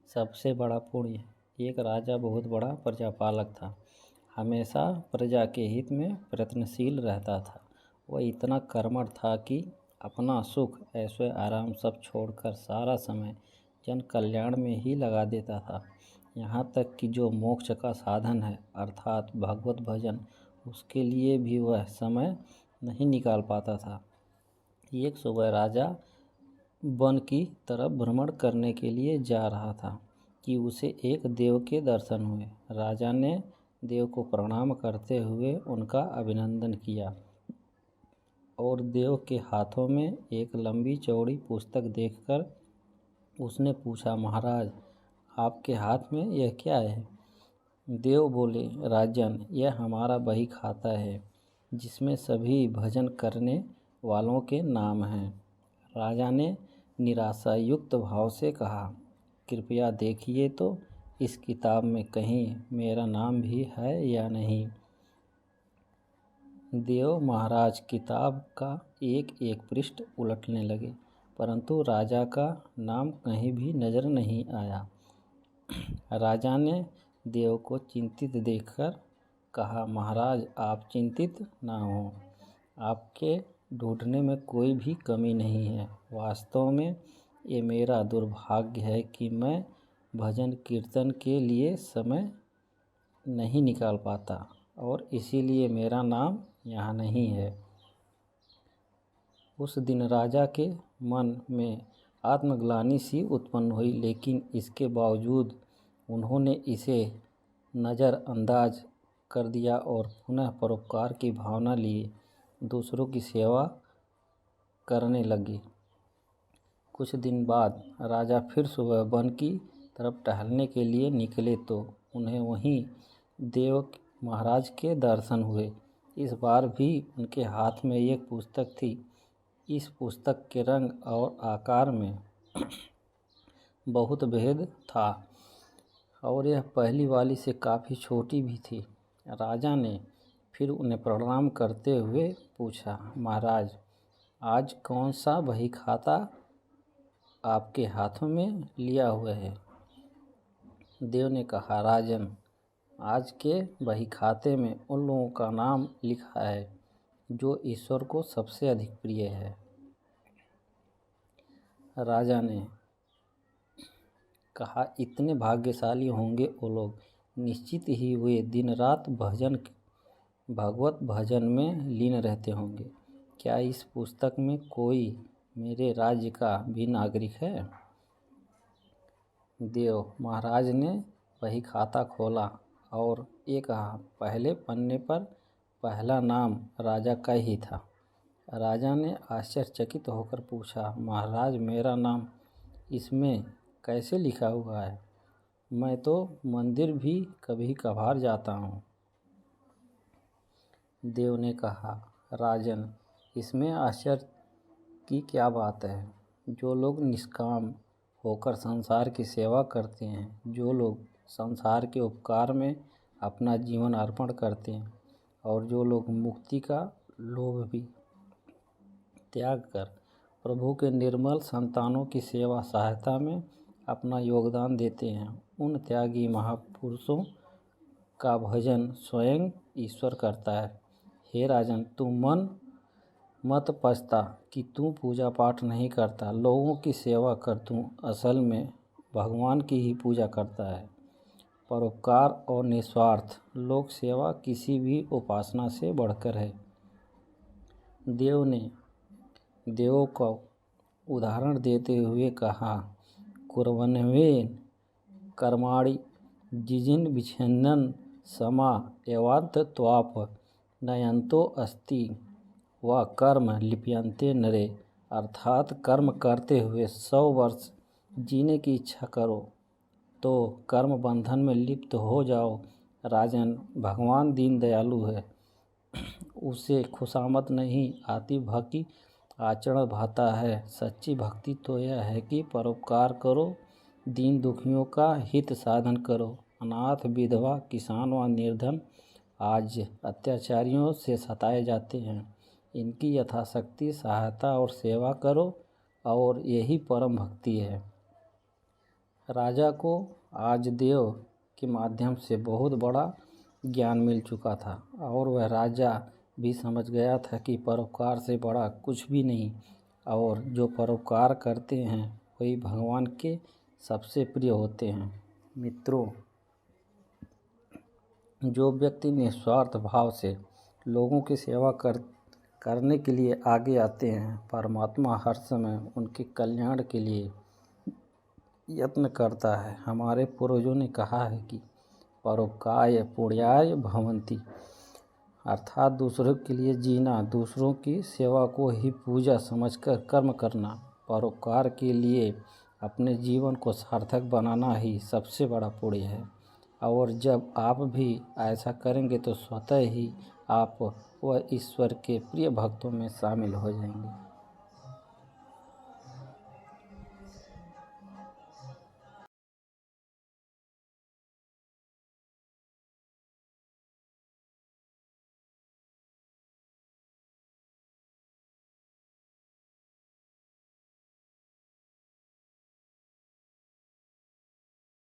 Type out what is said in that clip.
सबसे बड़ा पुण्य। एक राजा बहुत बड़ा प्रजापालक था। हमेशा प्रजा के हित में प्रयत्नशील रहता था। वह इतना कर्मठ था कि अपना सुख, ऐश्वर्य, आराम सब छोड़कर सारा समय जन कल्याण में ही लगा देता था। यहाँ तक कि जो मोक्ष का साधन है अर्थात भगवत भजन, उसके लिए भी वह समय नहीं निकाल पाता था। एक सुबह राजा वन की तरफ भ्रमण करने के लिए जा रहा था कि उसे एक देव के दर्शन हुए। राजा ने देव को प्रणाम करते हुए उनका अभिनंदन किया और देव के हाथों में एक लंबी चौड़ी पुस्तक देखकर उसने पूछा, महाराज, आपके हाथ में यह क्या है? देव बोले, राजन, यह हमारा बही खाता है जिसमें सभी भजन करने वालों के नाम हैं। राजा ने निराशा युक्त भाव से कहा, कृपया देखिए तो इस किताब में कहीं मेरा नाम भी है या नहीं। देव महाराज किताब का एक एक पृष्ठ उलटने लगे, परंतु राजा का नाम कहीं भी नजर नहीं आया। राजा ने देव को चिंतित देखकर कहा, महाराज, आप चिंतित ना हो, आपके ढूंढने में कोई भी कमी नहीं है। वास्तव में ये मेरा दुर्भाग्य है कि मैं भजन कीर्तन के लिए समय नहीं निकाल पाता और इसीलिए मेरा नाम यहाँ नहीं है। उस दिन राजा के मन में आत्मग्लानि सी उत्पन्न हुई, लेकिन इसके बावजूद उन्होंने इसे नज़रअंदाज कर दिया और पुनः परोपकार की भावना लिए दूसरों की सेवा करने लगे। कुछ दिन बाद राजा फिर सुबह वन की तरफ टहलने के लिए निकले तो उन्हें वहीं देव महाराज के दर्शन हुए। इस बार भी उनके हाथ में एक पुस्तक थी। इस पुस्तक के रंग और आकार में बहुत भेद था और यह पहली वाली से काफ़ी छोटी भी थी। राजा ने फिर उन्हें प्रणाम करते हुए पूछा, महाराज, आज कौन सा बही खाता आपके हाथों में लिया हुआ है? देव ने कहा, राजन, आज के बही खाते में उन लोगों का नाम लिखा है जो ईश्वर को सबसे अधिक प्रिय है। राजा ने कहा, इतने भाग्यशाली होंगे वो लोग, निश्चित ही वे दिन रात भगवत भजन में लीन रहते होंगे। क्या इस पुस्तक में कोई मेरे राज्य का भी नागरिक है? देव महाराज ने वही खाता खोला और ये कहा, पहले पन्ने पर पहला नाम राजा का ही था। राजा ने आश्चर्यचकित होकर पूछा, महाराज, मेरा नाम इसमें कैसे लिखा हुआ है? मैं तो मंदिर भी कभी कभार जाता हूँ। देव ने कहा, राजन, इसमें आश्चर्य की क्या बात है? जो लोग निष्काम होकर संसार की सेवा करते हैं, जो लोग संसार के उपकार में अपना जीवन अर्पण करते हैं और जो लोग मुक्ति का लोभ भी त्याग कर प्रभु के निर्मल संतानों की सेवा सहायता में अपना योगदान देते हैं, उन त्यागी महापुरुषों का भजन स्वयं ईश्वर करता है। हे राजन, तू मत पछता कि तू पूजा पाठ नहीं करता, लोगों की सेवा कर, तू असल में भगवान की ही पूजा करता है। परोपकार और निस्वार्थ लोक सेवा किसी भी उपासना से बढ़कर है। देव ने देवों का उदाहरण देते हुए कहा, कुर्वन्वेन कर्माणि जिजिन विच्छिन्नं समा एवांत त्वाप नयंतो अस्ति व कर्म लिप्यन्ते नरे। अर्थात कर्म करते हुए 100 वर्ष जीने की इच्छा करो तो कर्म बंधन में लिप्त हो जाओ। राजन, भगवान दीन दयालु है, उसे खुशामद नहीं आती, भक्ति आचरण भाता है। सच्ची भक्ति तो यह है कि परोपकार करो, दीन दुखियों का हित साधन करो। अनाथ, विधवा, किसान व निर्धन आज अत्याचारियों से सताए जाते हैं, इनकी यथाशक्ति सहायता और सेवा करो और यही परम भक्ति है। राजा को आज देव के माध्यम से बहुत बड़ा ज्ञान मिल चुका था और वह राजा भी समझ गया था कि परोपकार से बड़ा कुछ भी नहीं और जो परोपकार करते हैं वही भगवान के सबसे प्रिय होते हैं। मित्रों, जो व्यक्ति निस्वार्थ भाव से लोगों की सेवा करने के लिए आगे आते हैं, परमात्मा हर समय उनके कल्याण के लिए यत्न करता है। हमारे पूर्वजों ने कहा है कि परोपकाय पुण्याय भवन्ति, अर्थात दूसरों के लिए जीना, दूसरों की सेवा को ही पूजा समझकर कर्म करना, परोपकार के लिए अपने जीवन को सार्थक बनाना ही सबसे बड़ा पुण्य है। और जब आप भी ऐसा करेंगे तो स्वतः ही आप वह ईश्वर के प्रिय भक्तों में शामिल हो जाएंगे।